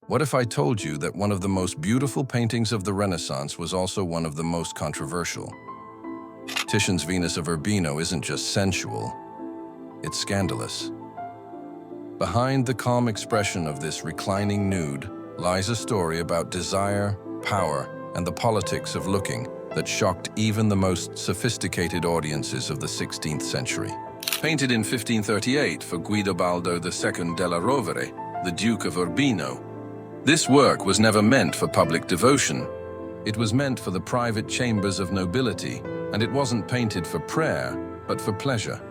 What if I told you that one of the most beautiful paintings of the Renaissance was also one of the most controversial? Titian's Venus of Urbino isn't just sensual, it's scandalous. Behind the calm expression of this reclining nude lies a story about desire, power, and the politics of looking that shocked even the most sophisticated audiences of the 16th century. Painted in 1538 for Guidobaldo II della Rovere, the Duke of Urbino, this work was never meant for public devotion. It was meant for the private chambers of nobility, and it wasn't painted for prayer, but for pleasure.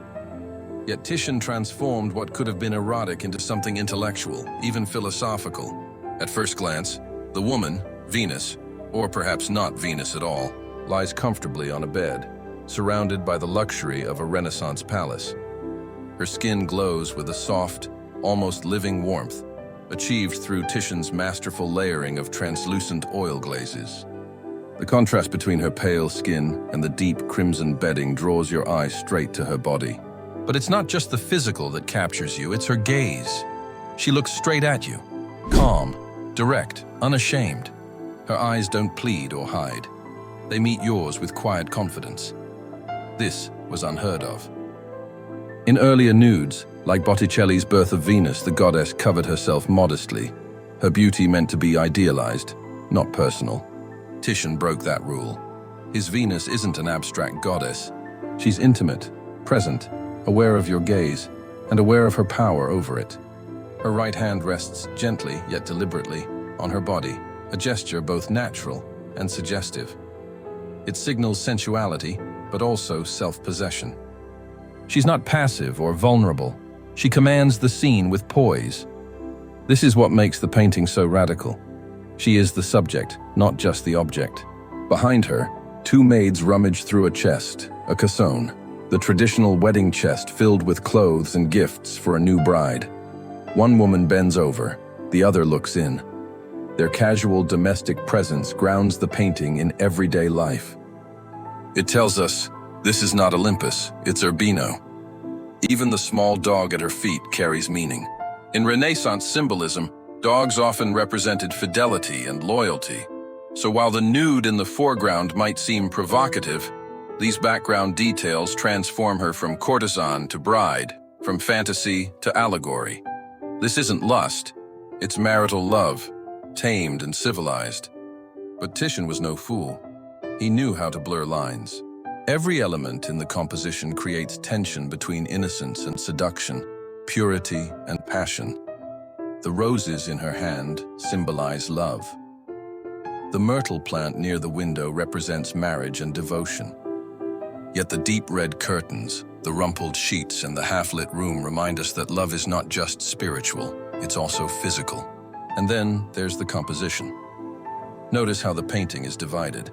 Yet Titian transformed what could have been erotic into something intellectual, even philosophical. At first glance, the woman, Venus, or perhaps not Venus at all, lies comfortably on a bed, surrounded by the luxury of a Renaissance palace. Her skin glows with a soft, almost living warmth, achieved through Titian's masterful layering of translucent oil glazes. The contrast between her pale skin and the deep crimson bedding draws your eye straight to her body. But it's not just the physical that captures you, it's her gaze. She looks straight at you, calm, direct, unashamed. Her eyes don't plead or hide. They meet yours with quiet confidence. This was unheard of. In earlier nudes, like Botticelli's Birth of Venus, the goddess covered herself modestly. Her beauty meant to be idealized, not personal. Titian broke that rule. His Venus isn't an abstract goddess. She's intimate, present, aware of your gaze, and aware of her power over it. Her right hand rests gently, yet deliberately, on her body, a gesture both natural and suggestive. It signals sensuality, but also self-possession. She's not passive or vulnerable. She commands the scene with poise. This is what makes the painting so radical. She is the subject, not just the object. Behind her, two maids rummage through a chest, a cassone, the traditional wedding chest filled with clothes and gifts for a new bride. One woman bends over, the other looks in. Their casual domestic presence grounds the painting in everyday life. It tells us, this is not Olympus, it's Urbino. Even the small dog at her feet carries meaning. In Renaissance symbolism, dogs often represented fidelity and loyalty. So while the nude in the foreground might seem provocative, these background details transform her from courtesan to bride, from fantasy to allegory. This isn't lust, it's marital love, tamed and civilized. But Titian was no fool. He knew how to blur lines. Every element in the composition creates tension between innocence and seduction, purity and passion. The roses in her hand symbolize love. The myrtle plant near the window represents marriage and devotion. Yet the deep red curtains, the rumpled sheets, and the half-lit room remind us that love is not just spiritual, it's also physical. And then there's the composition. Notice how the painting is divided.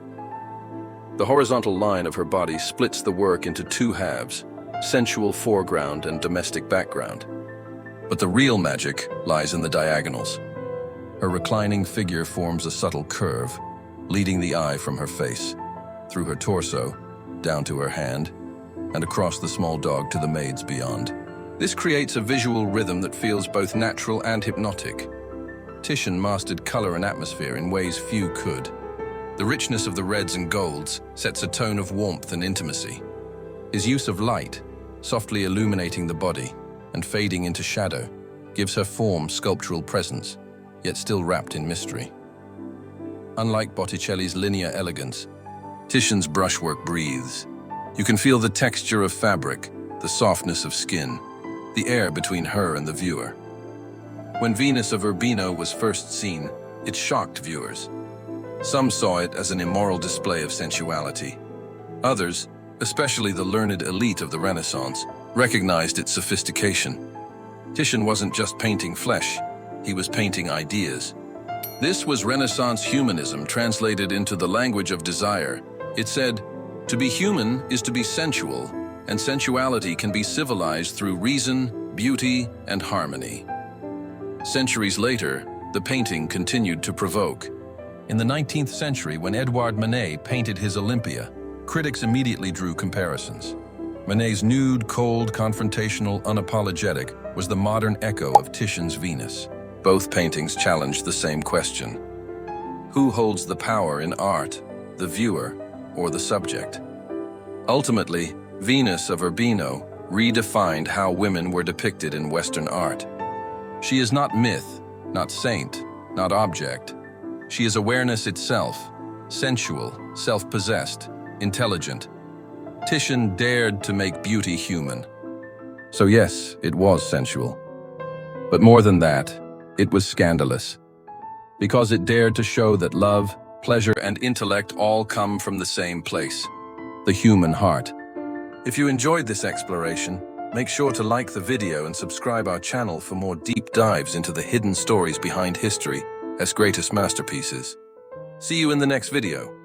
The horizontal line of her body splits the work into two halves, sensual foreground and domestic background. But the real magic lies in the diagonals. Her reclining figure forms a subtle curve, leading the eye from her face, through her torso, down to her hand, and across the small dog to the maids beyond. This creates a visual rhythm that feels both natural and hypnotic. Titian mastered color and atmosphere in ways few could. The richness of the reds and golds sets a tone of warmth and intimacy. His use of light, softly illuminating the body and fading into shadow, gives her form sculptural presence, yet still wrapped in mystery. Unlike Botticelli's linear elegance, Titian's brushwork breathes. You can feel the texture of fabric, the softness of skin, the air between her and the viewer. When Venus of Urbino was first seen, it shocked viewers. Some saw it as an immoral display of sensuality. Others, especially the learned elite of the Renaissance, recognized its sophistication. Titian wasn't just painting flesh, he was painting ideas. This was Renaissance humanism translated into the language of desire. It said, to be human is to be sensual, and sensuality can be civilized through reason, beauty, and harmony. Centuries later, the painting continued to provoke. In the 19th century, when Edouard Manet painted his Olympia, critics immediately drew comparisons. Manet's nude, cold, confrontational, unapologetic was the modern echo of Titian's Venus. Both paintings challenge the same question. Who holds the power in art, the viewer or the subject? Ultimately, Venus of Urbino redefined how women were depicted in Western art. She is not myth, not saint, not object. She is awareness itself, sensual, self-possessed, intelligent. Titian dared to make beauty human. So yes, it was sensual. But more than that, it was scandalous. Because it dared to show that love, pleasure, and intellect all come from the same place, the human heart. If you enjoyed this exploration, make sure to like the video and subscribe our channel for more deep dives into the hidden stories behind history's greatest masterpieces. See you in the next video.